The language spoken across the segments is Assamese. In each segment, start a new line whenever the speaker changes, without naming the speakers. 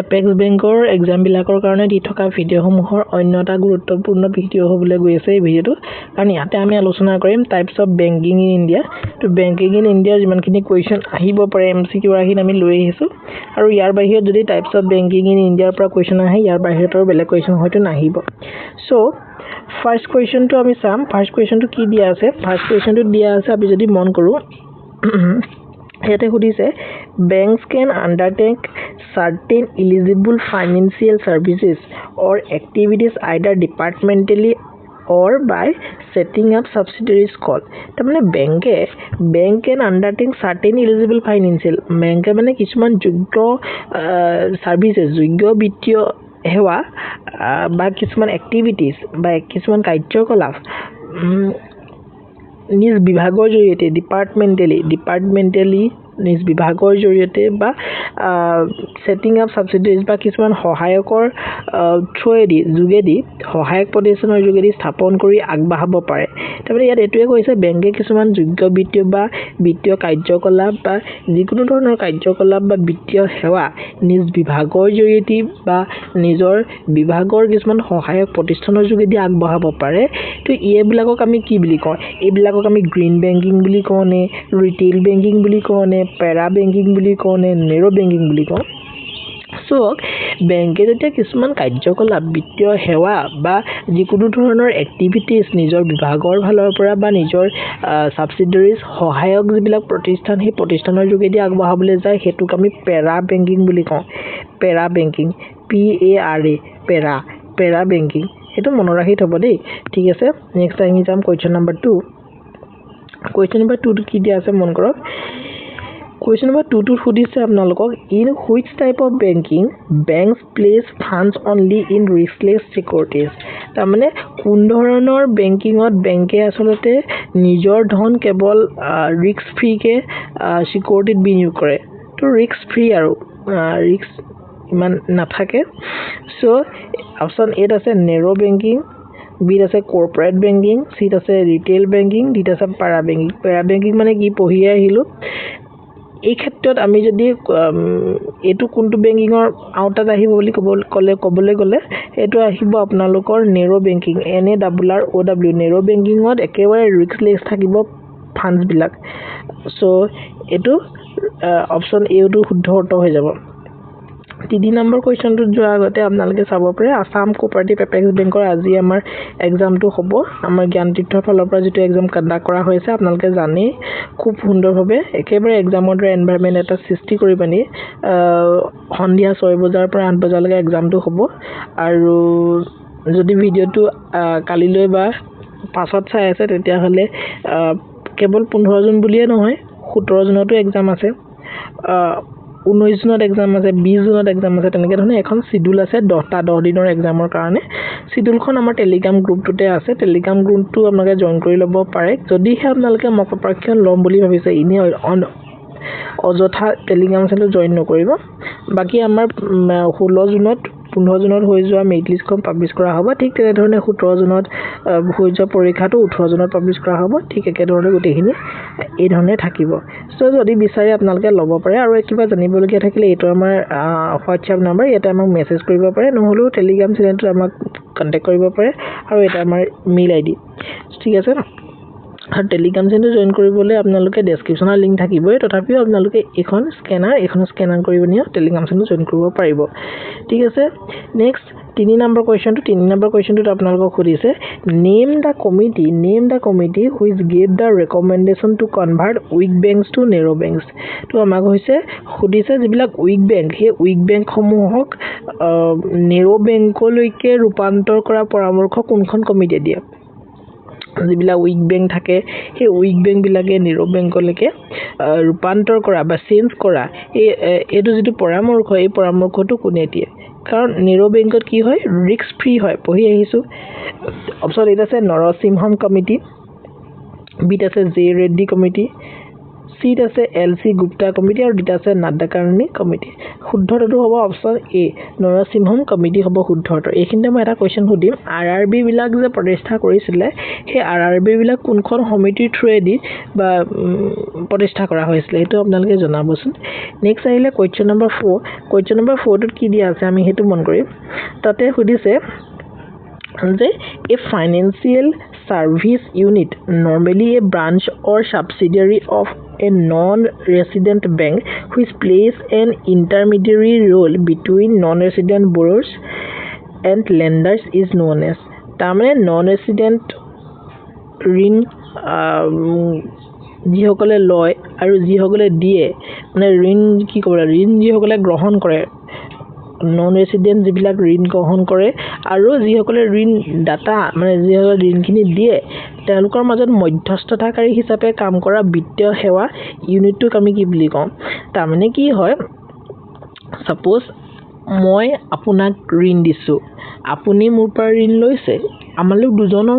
এপেক্স বেংকৰ এক্সামবিলাকৰ কাৰণে দি থকা ভিডিঅ'সমূহৰ অন্য এটা গুৰুত্বপূৰ্ণ ভিডিঅ' হ'বলৈ গৈ আছে এই ভিডিঅ'টো কাৰণ ইয়াতে আমি আলোচনা কৰিম types of banking in India তো বেংকিং ইন ইণ্ডিয়াৰ যিমানখিনি কুৱেশ্যন আহিব পাৰে MCQ ৰাহি আমি লৈ আহিছোঁ আৰু ইয়াৰ বাহিৰত যদি টাইপছ অফ বেংকিং ইন ইণ্ডিয়াৰ পৰা কুৱেশ্যন আহে ইয়াৰ বাহিৰত আৰু বেলেগ কুৱেশ্যন হয়তো নাহিব সো ফাৰ্ষ্ট কুৱেশ্যনটো আমি চাম ফাৰ্ষ্ট কুৱেশ্যনটো কি দিয়া আছে ফাৰ্ষ্ট কুৱেশ্যনটো দিয়া আছে আমি যদি মন কৰোঁ ইয়াতে সুধিছে banks can undertake certain eligible financial services or activities either departmentally or by setting up subsidiaries called তাৰমানে bank can undertake certain eligible financial bank মানে কিছুমান যোগ্য services যোগ্য বিত্তীয় সেৱা বা কিছুমান activities বা কিছুমান কাৰ্যকলাপ নিজ বিভাগৰ জৰিয়তে ডিপাৰ্টমেণ্টেলি নিজ বিভাগৰ জৰিয়তে বা সেটিং আপ সাবসিডিজ বা কিছুমান সহায়কৰ যোগেদি সহায়ক প্ৰতিষ্ঠানৰ যোগেদি স্থাপন কৰি আগবাঢ়াব পাৰে তাৰমানে ইয়াত এটোৱে কৈছে বেংকে কিছুমান যোগ্য বিত্তীয় বা বিত্তীয় কাৰ্যকলাপ বা যিকোনো ধৰণৰ কাৰ্যকলাপ বা বিত্তীয় সেৱা নিজ বিভাগৰ জৰিয়তে বা নিজৰ বিভাগৰ কিছুমান সহায়ক প্ৰতিষ্ঠানৰ যোগেদি আগবাঢ়াব পাৰে তো এইবিলাকক আমি কি বুলি কওঁ এইবিলাকক আমি গ্ৰীণ বেংকিং বুলি কওঁ নে ৰিটেইল বেংকিং বুলি কওঁ নে পেৰা বেংকিং বুলি কওঁ নে নেৰো বেংকিং বুলি কওঁ সো বেংকে যেতিয়া কিছুমান কাৰ্যকলাপ বিত্তীয় সেৱা বা যিকোনো ধৰণৰ এক্টিভিটিজ নিজৰ বিভাগৰ ফালৰ পৰা বা নিজৰ সাবসিডিয়াৰিজ সহায়ক যিবিলাক প্ৰতিষ্ঠান সেই প্ৰতিষ্ঠানৰ যোগেদি আগবাঢ়াবলৈ যায় হেতুক আমি পেৰা বেংকিং বুলি কওঁ পেৰা বেংকিং PARA পেৰা বেংকিং এটো মনত ৰাখি থব দেই ঠিক আছে নেক্সট আমি যাম কোৱেশ্চন নম্বৰ 2 কোৱেশ্চন নম্বৰ 2 কি দিয়া আছে মন কৰক Question number 2 to সুধিছে আপোনালোকক in which type of banking banks place funds only in riskless securities তাৰমানে কোন ধৰণৰ বেংকিংত বেংকে আসলতে নিজৰ ধন কেৱল ৰিস্ক ফ্ৰী কে সিকিউৰিটিত বিনিয়োগ কৰে তো ৰিস্ক ফ্ৰী আৰু ৰিস্ক ইমান নাথাকে সো অপচন এ আছে নেৰো বেংকিং বি আছে কৰ্পোৰেট বেংকিং সি আছে ৰিটেইল বেংকিং ডি আছে পেৰা বেংকিং মানে কি পঢ়িয়ে আহিলো এই ক্ষেত্ৰত আমি যদি এটো কোনটো বেংকিংৰ আউটত আহিব বুলি ক'বলৈ গলে এটো আহিব আপোনালোকৰ নেৰো বেংকিং NARROW নেৰো বেংকিংত একেবাৰে ৰিস্কলেছ থাকিব ফান্ডস বিলাক সো এটো অপচন এ টো শুদ্ধ উত্তৰ হৈ যাব 3 নম্বৰ কোৱেশ্চনটো যোৱা আগতে আপোনালোকে চাব পাৰে আসাম কোঅপাৰেটিভ এপেক্স বেংকৰ আজি আমাৰ এক্সামটো হ'ব আমাৰ জ্ঞানতীৰ্থৰ ফালৰ পৰা যেটো এক্সাম কণ্ডাক্ট কৰা হৈছে আপোনালোকে জানে খুব সুন্দৰভাৱে একেবাৰে এক্সামৰ দৰে এনভায়ৰনমেন্ট এটা সৃষ্টি কৰি পানি সন্ধিয়া 6 বজাৰ পৰা 8 বজালৈকে এক্সামটো হ'ব আৰু যদি ভিডিওটো কালিলৈ বা পাছত চাই আছে তেতিয়া হলে কেৱল 15 জুন বুলিয়ে নহয় 17 জুনতো এক্সাম আছে 19 জুনত এক্সাম আছে 20 জুনত এক্সাম আছে তেনেকৈ ধৰণে এখন শিডিউল আছে 10 দিনৰ এক্সামৰ কাৰণে শিডিউলখন আমাৰ টেলিগ্ৰাম গ্ৰুপটোতে আছে টেলিগ্ৰাম গ্ৰুপটো আপোনালোকে জয়েন কৰি ল'ব পাৰে যদিহে আপোনালোকে মক পৰীক্ষা ল'ম বুলি ভাবিছে ইনে অযথা টেলিগ্ৰাম চেনেল জয়েন নকৰিব বাকি আমাৰ 16 জুনত 15 জুনত হৈ যোৱা মেৰিট লিষ্টখন পাবলিশ কৰা হ'ব ঠিক তেনে ধৰণে 17 জুনত হৈ যোৱা পৰীক্ষাটো 18 জুনত পাবলিশ কৰা হ'ব ঠিক একে ধৰণে গোটেইখিনি এই ধৰণে থাকিব সো যদি বিচাৰে আপোনালোকে ল'ব পাৰে আৰু কিবা জানিবলগীয়া থাকিলে এটো আমাৰ WhatsApp নম্বৰ এটা আমাক মেছেজ কৰিব পাৰে নহলেও টেলিগ্ৰাম চেনেলটো আমাক কন্টাক্ট কৰিব পাৰে আৰু এটা আমাৰ মেইল আইডি ঠিক আছে আৰু টেলিগ্ৰাম চেনেল জয়েন কৰিবলৈ আপোনালোকে ডেসক্ৰিপচনৰ লিংক থাকিবই তথাপিও আপোনালোকে এখন স্ক্যানাৰ কৰিব নিও টেলিগ্ৰাম চেনেল জয়েন কৰিব পাৰিব ঠিক আছে নেক্সট 3 নম্বৰ কোৱেশ্চনটো আপোনালোকক সুধিছে name the committee which gave the recommendation to convert weak banks to narrow banks তো আমাক হৈছে সুধিছে যিবিলাক weak bank হে weak bank সমূহক narrow bankলৈকে ৰূপান্তৰ কৰা পৰামৰ্শ কোনখন কমিটিয়ে দিয়ে যিবিলাক উইক বেংক থাকে সেই উইক বেংক বিলাকে নেৰো বেংকলৈকে ৰূপান্তৰ কৰা বা চেঞ্জ কৰা এটো যেটো পৰামৰ্শ এই পৰামৰ্শটো কোনে দিয়ে কাৰণ নেৰো বেংকত কি হয় ৰিস্ক ফ্ৰী হয় পঢ়ি আহিছো অপচন এ আছে নৰসিংহম কমিটি বিত আছে জে ৰেড্ডি কমিটি চিত আছে LC গুপ্তা কমিটি আৰু ডিটা আছে নাড্ডাকাৰণী কমিটি শুদ্ধটো হ'ব অপচন এ নৰসিংহম কমিটি হ'ব শুদ্ধটো এইখিনিতে মই এটা কোৱেশ্চন সুধিম RRB বিলাক যে প্ৰতিষ্ঠা কৰিছিলে সেই RRB বিলাক কোনখন সমিতিৰ থ্ৰুৱেদি বা প্ৰতিষ্ঠা কৰা হৈছিল এইটো আপোনালোকে জনাবচোন নেক্সট আহিলে কোৱেশ্চন নম্বৰ 4 কোৱেশ্চন নম্বৰ 4 টোত কি দিয়া আছে আমি হেতু মন কৰিম তাতে সুধিছে যে a financial service unit normally a branch or subsidiary of a non-resident bank which plays an intermediary role between non-resident borrowers and lenders is known as tamane non-resident ঋণ যিসকলে লয় আৰু যিসকলে দিয়ে মানে ঋণ কি কৰে ঋণ যিসকলে গ্ৰহণ কৰে নন ৰেসিডেন্ট যিবিলাক ঋণ গ্ৰহণ কৰে আৰু যিসকলে ঋণ দাতা মানে যিসকলে ঋণখিনি দিয়ে তেওঁলোকৰ মাজত মধ্যস্থতাকাৰী হিচাপে কাম কৰা বিত্তীয় সেৱা ইউনিটটোক আমি কি বুলি কওঁ তাৰমানে কি হয় সাপোজ মই আপোনাক ঋণ দিছো আপুনি মোৰ পৰা ঋণ লৈছে আমালোক দুজনৰ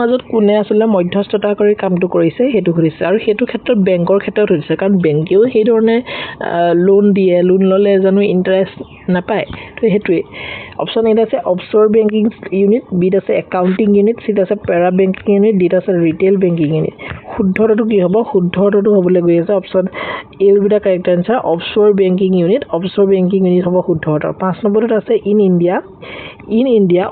মাজত কোনে আসলে মধ্যস্থতা কৰি কামটো কৰিছে হেতু কৰিছে আৰু হেতু ক্ষেত্ৰত বেংকৰ ক্ষেত্ৰত হৈছে কাৰণ বেংকেও সেই ধৰণে লোন দিয়ে লোন ললে জানো ইন্টাৰেষ্ট নাপায় তো হেতুৱে অপচন এ আছে অফশোৰ বেংকিং ইউনিট বি আছে একাউন্টিং ইউনিট সি আছে পেৰা বেংকিং ইউনিট ডি আছে ৰিটেইল বেংকিং ইউনিট শুদ্ধটো কি হ'ব শুদ্ধটো হ'বলৈ গৈ আছে option A will be the correct answer offshore banking unit হ'ব শুদ্ধটো 5 নম্বৰত আছে ইন ইণ্ডিয়া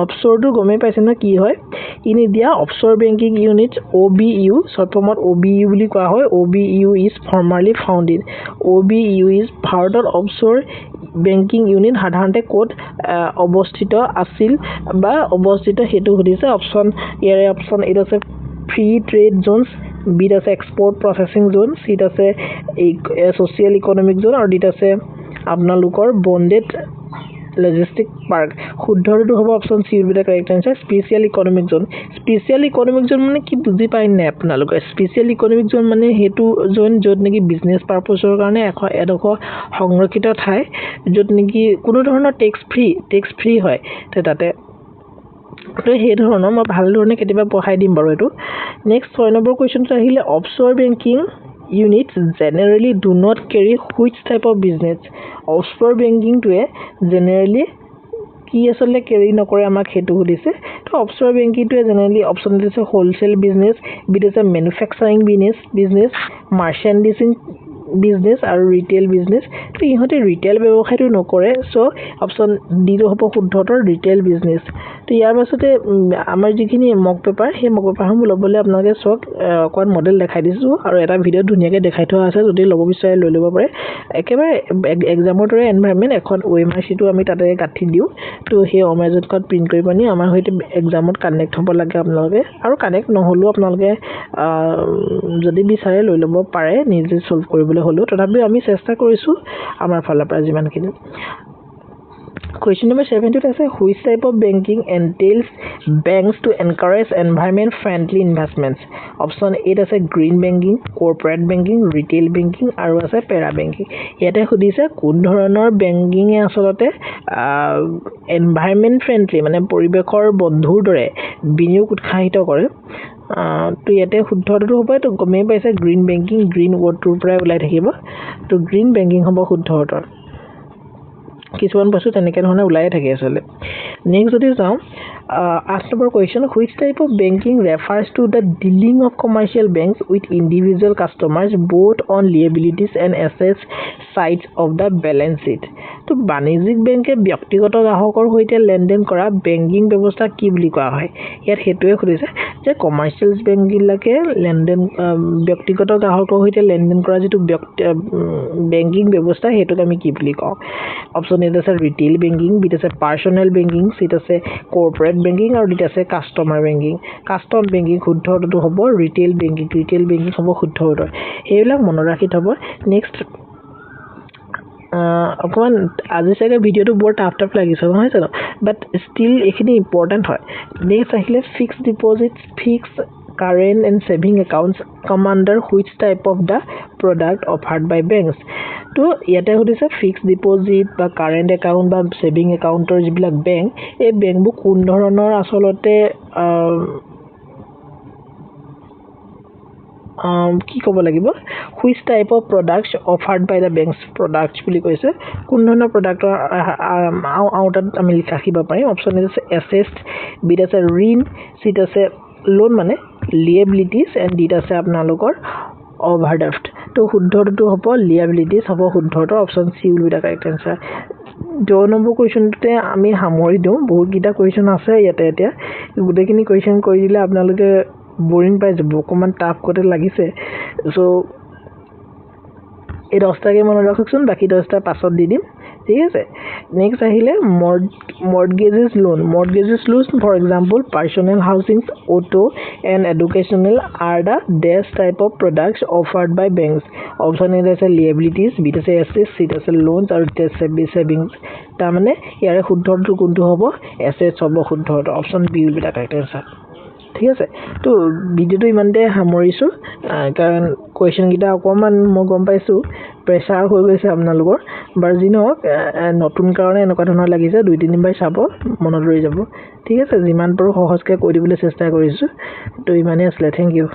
অফশোৰটো গমে পাইছে না কি হয় in India offshore banking unit OBU short ফৰ্মত OBU বুলি কোৱা হয় OBU is formerly founded OBU is ভাৰতৰ অফশোৰ বেংকিং ইউনিট সাধাৰণতে কোড অৱস্থিত আছিল বা অৱস্থিত হেতু সুধিছে অপচন ইয়াৰে অপচন এ আছে ফ্ৰী ট্ৰেড জোনছ বি আছে এক্সপোৰ্ট প্ৰসেসিং জোন সি আছে সোশ্যাল ইকোনমিক জোন আৰু ডি আছে আপোনালোকৰ বন্ডেড লজিষ্টিক পাৰ্ক শুদ্ধটো হ'ব option C will be the correct answer special economic zone মানে কি বুজি পাই নাই আপোনালোকে স্পেশাল ইকোনমিক জোন মানে হেতু জোন যত নেকি বিজনেস পাৰপসৰ কাৰণে এডখ সংৰক্ষিত ঠাই যত নেকি কোনো ধৰণৰ টেক্স ফ্ৰী হয় তাতে তো সেই ধৰণৰ মই ভাল ধৰণে কেতিয়াবা পঢ়াই দিম বাৰু এটো নেক্সট 6 নম্বৰ কোৱেশ্চনটো আহিলে অফশোৰ banking units generally do not carry which type of business offshore banking to generally কি আসলে carry নকৰে আমাক হেতু সুধিছে তো অফশোৰ বেংকিং to generally option দিছে wholesale business বিদেশে manufacturing business merchandising business আৰু ৰিটেইল বিজনেস তো ইহতে ৰিটেইল ব্যৱসায়টো নকৰে সো অপচন ডি টো হ'ব শুদ্ধতৰ ৰিটেইল বিজনেস তো ইয়াৰ পাছতে আমাৰ যিখিনি মক পেপাৰ সেই মক পেপাৰসমূহ ল'বলৈ আপোনালোকে চক কোন মডেল দেখাই দিছো আৰু এটা ভিডিও ধুনীয়াকৈ দেখাই থোৱা আছে যদি ল'ব বিচাৰে লৈ ল'ব পাৰে একেবাৰে এক্সামৰ দৰে এনভায়ৰনমেন্ট এখন OMR শিটটো আমি তাতে গাঠি দিও তো সেই অমেজত কোড প্ৰিন্ট কৰি পানি আমাৰ হৈতে এক্সামত কানেক্ট হ'ব লাগে আপোনালোকে আৰু কানেক্ট নহলো আপোনালোকে যদি বিচাৰে লৈ ল'ব পাৰে নিজে সলভ কৰিবলৈ হলো তথাপি আমি চেষ্টা কৰিছো আমাৰ ফালৰ পৰা যিমানখিনি Question number 7 to say which type of banking entails banks to encourage environment friendly investments option A is a green banking corporate banking retail banking আৰু আছে para banking ইয়াতে খুদিছে কোন ধৰণৰ banking এ আসলতে environment friendly মানে পৰিবেশৰ বন্ধুৰ দৰে বিনিয়োগ উৎসাহিত কৰে তো ইয়াতে শুদ্ধটো হ'ব তো গমে পাইছে গ্ৰীন বেংকিং গ্ৰীন ৱৰ্ডটোৰ পৰা ওলাই থাকিব তো গ্ৰীন বেংকিং হ'ব শুদ্ধটো কিছুমান বস্তু তেনেকৈ ধৰণে ওলাই থাকে আসলে নেক্সট যদি যাও 8 number question which type of banking refers to the dealing of commercial banks with individual customers both on liabilities and assets sides of the balance sheet তো বাণিজ্যিক বেংকে ব্যক্তিগত গ্ৰাহকৰ হৈতে লেনদেন কৰা বেংকিং ব্যৱস্থা কি বুলি কোৱা হয় ইয়াত হেতুৱে খুদিছে যে কমাৰ্শিয়াল বেংকবিলাকে লেনদেন ব্যক্তিগত গ্ৰাহকৰ হৈতে লেনদেন কৰা যেটো বেংকিং ব্যৱস্থা হেতুক আমি কি বুলি কওঁ অপচন এ আছে ৰিটেইল বেংকিং বি আছে পাৰ্সোনেল বেংকিং সি আছে কৰ্পোৰেট বেংকিং আৰু ডি আছে কাস্টমাৰ বেংকিং কাস্টম বেংকিং শুদ্ধটো হ'ব ৰিটেইল বেংকিং হ'ব শুদ্ধটো এইবিলাক মনত ৰাখি থব নেক্সট অকমান আজি চাগে ভিডিওটো বৰ টাফ লাগিছে নহয় জানো বাট ষ্টিল এখিনি ইম্পৰ্টেন্ট হয় নেক্সট আহিলে fixed deposit fixed current and saving accounts come under which type of the product offered by banks to ইয়াতে হদিছে ফিক্সড ডিপোজিট বা কারেন্ট একাউন্ট বা সেভিং একাউন্টৰ যিবিলাক বেংক এই বেংকবোৰ কোন ধৰণৰ আসলতে কি ক'ব লাগিব which type of products offered by the banks products বুলি কৈছে কোন ধৰণৰ প্ৰডাক্টৰ আওতাত আমি লিখিব পাৰিম অপশ্যন আছে এছেছড বিত আছে ঋণ চিত আছে লোন মানে লিয়েবিলিটিজ এণ্ড ডিত আছে আপোনালোকৰ অভাৰড্ৰাফ্ট তো শুদ্ধটো হ'ব লিয়েবিলিটিজ হ'ব শুদ্ধটো option C will be the correct answer 2 নম্বৰ কুৱেশ্যনটোতে আমি সামৰি দিওঁ বহুতকেইটা কুৱেশ্যন আছে ইয়াতে এতিয়া গোটেইখিনি কুৱেশ্যন কৰি দিলে আপোনালোকে বৰিং পাই যাব অকণমান টাফ কতে লাগিছে চ' এই 10টাকে মনত ৰাখকচোন বাকী 10টা পাছত দি দিম ঠিক আছে নেক্সট আহিলে mortgages loan for example personal housings auto and educational are the these type of products offered by banks option A আছে লিয়েবিলিটিজ বিত আছে এছেছ চিত আছে লোনছ আৰু ডিত আছে ছেভিংছ তাৰমানে ইয়াৰে শুদ্ধটো কোনটো হ'ব এছেছ হ'ব শুদ্ধটো option B will be the correct answer ঠিক আছে তো ভিডিঅ'টো ইমানতে সামৰিছোঁ কাৰণ কুৱেশ্যনকেইটা অকণমান মই গম পাইছোঁ প্ৰেছাৰ হৈ গৈছে আপোনালোকৰ বাৰু যি নহওক নতুন কাৰণে এনেকুৱা ধৰণৰ লাগিছে 2-3 বাৰ চাব মনত ৰৈ যাব ঠিক আছে যিমান পাৰোঁ সহজকৈ কৈ দিবলৈ চেষ্টা কৰিছোঁ তো ইমানেই আছিলে থেংক ইউ